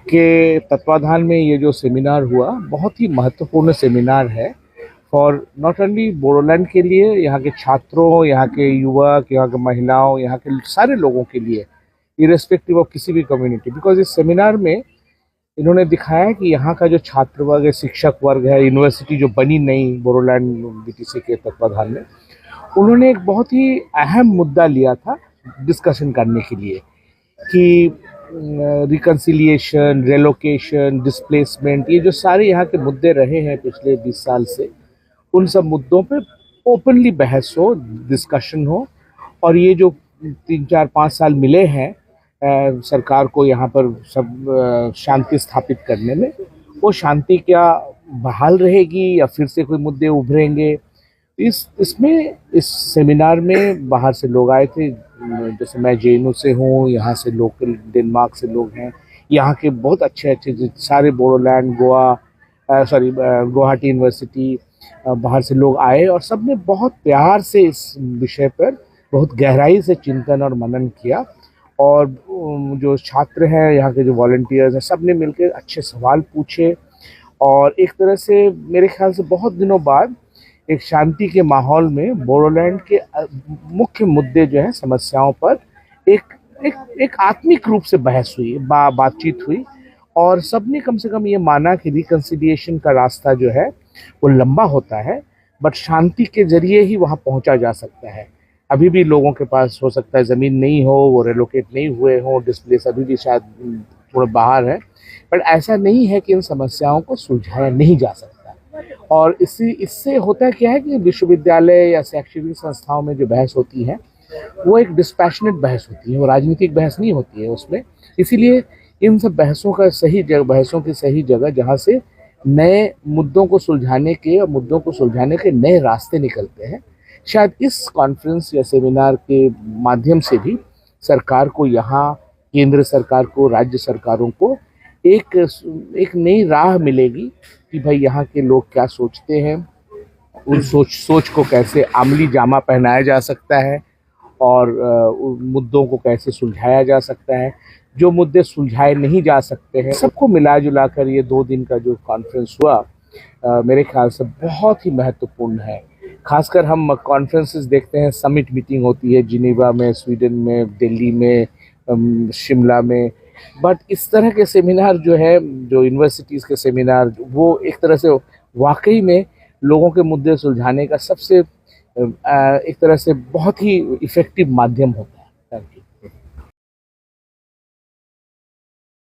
के तत्वाधान में ये जो सेमिनार हुआ बहुत ही महत्वपूर्ण सेमिनार है फॉर नॉट ओनली बोडोलैंड के लिए, यहाँ के छात्रों, यहाँ के युवक, यहाँ के महिलाओं, यहाँ के सारे लोगों के लिए, इरेस्पेक्टिव ऑफ किसी भी कम्युनिटी। बिकॉज इस सेमिनार में इन्होंने दिखाया कि यहाँ का जो छात्र वर्ग है, शिक्षक वर्ग है, यूनिवर्सिटी जो बनी नई बोडोलैंड बीटीसी के तत्वाधान में, उन्होंने एक बहुत ही अहम मुद्दा लिया था डिस्कशन करने के लिए कि रिकन्सिलिएशन, रेलोकेशन, डिस्प्लेसमेंट, ये जो सारे यहाँ के मुद्दे रहे हैं पिछले 20 साल से, उन सब मुद्दों पे ओपनली बहस हो, डिस्कशन हो। और ये जो 3-4-5 साल मिले हैं सरकार को यहाँ पर सब शांति स्थापित करने में, वो शांति क्या बहाल रहेगी या फिर से कोई मुद्दे उभरेंगे। इसमें इस सेमिनार में बाहर से लोग आए थे, जैसे मैं जेएनयू से हूँ, यहाँ से लोकल डेनमार्क से लोग हैं, यहाँ के बहुत अच्छे अच्छे सारे बोडोलैंड, गुवाहाटी यूनिवर्सिटी, बाहर से लोग आए और सब ने बहुत प्यार से इस विषय पर बहुत गहराई से चिंतन और मनन किया। और जो छात्र हैं, यहाँ के जो वॉलंटियर्स हैं, सब ने मिलकर अच्छे सवाल पूछे और एक तरह से मेरे ख्याल से बहुत दिनों बाद एक शांति के माहौल में बोडोलैंड के मुख्य मुद्दे जो हैं, समस्याओं पर एक एक एक आत्मिक रूप से बहस हुई, बातचीत हुई। और सबने कम से कम ये माना कि रिकन्सिलिएशन का रास्ता जो है वो लंबा होता है, बट शांति के जरिए ही वहाँ पहुँचा जा सकता है। अभी भी लोगों के पास हो सकता है ज़मीन नहीं हो, वो रेलोकेट नहीं हुए हों, डिस्प्लेस अभी भी शायद थोड़ा बाहर है, बट ऐसा नहीं है कि इन समस्याओं को सुलझाया नहीं जा सकता। और इससे होता क्या है कि विश्वविद्यालय या शैक्षणिक संस्थाओं में जो बहस होती है वो एक डिस्पैशनेट बहस होती है, वो राजनीतिक बहस नहीं होती है उसमें। इसीलिए इन सब बहसों की सही जगह जहाँ से नए मुद्दों को सुलझाने के और मुद्दों को सुलझाने के नए रास्ते निकलते हैं, शायद इस कॉन्फ्रेंस या सेमिनार के माध्यम से भी सरकार को, यहाँ केंद्र सरकार को, राज्य सरकारों को एक नई राह मिलेगी कि भाई यहाँ के लोग क्या सोचते हैं, उन सोच को कैसे अमली जामा पहनाया जा सकता है और उन मुद्दों को कैसे सुलझाया जा सकता है। जो मुद्दे सुलझाए नहीं जा सकते हैं, सबको मिला जुला कर ये 2 दिन का जो कॉन्फ्रेंस हुआ, मेरे ख्याल से बहुत ही महत्वपूर्ण है। खासकर हम कॉन्फ्रेंसेस देखते हैं, समिट मीटिंग होती है जिनेवा में, स्वीडन में, दिल्ली में, शिमला में, बट इस तरह के सेमिनार जो है, जो यूनिवर्सिटीज़ के सेमिनार, वो एक तरह से वाकई में लोगों के मुद्दे सुलझाने का सबसे एक तरह से बहुत ही इफ़ेक्टिव माध्यम होता है।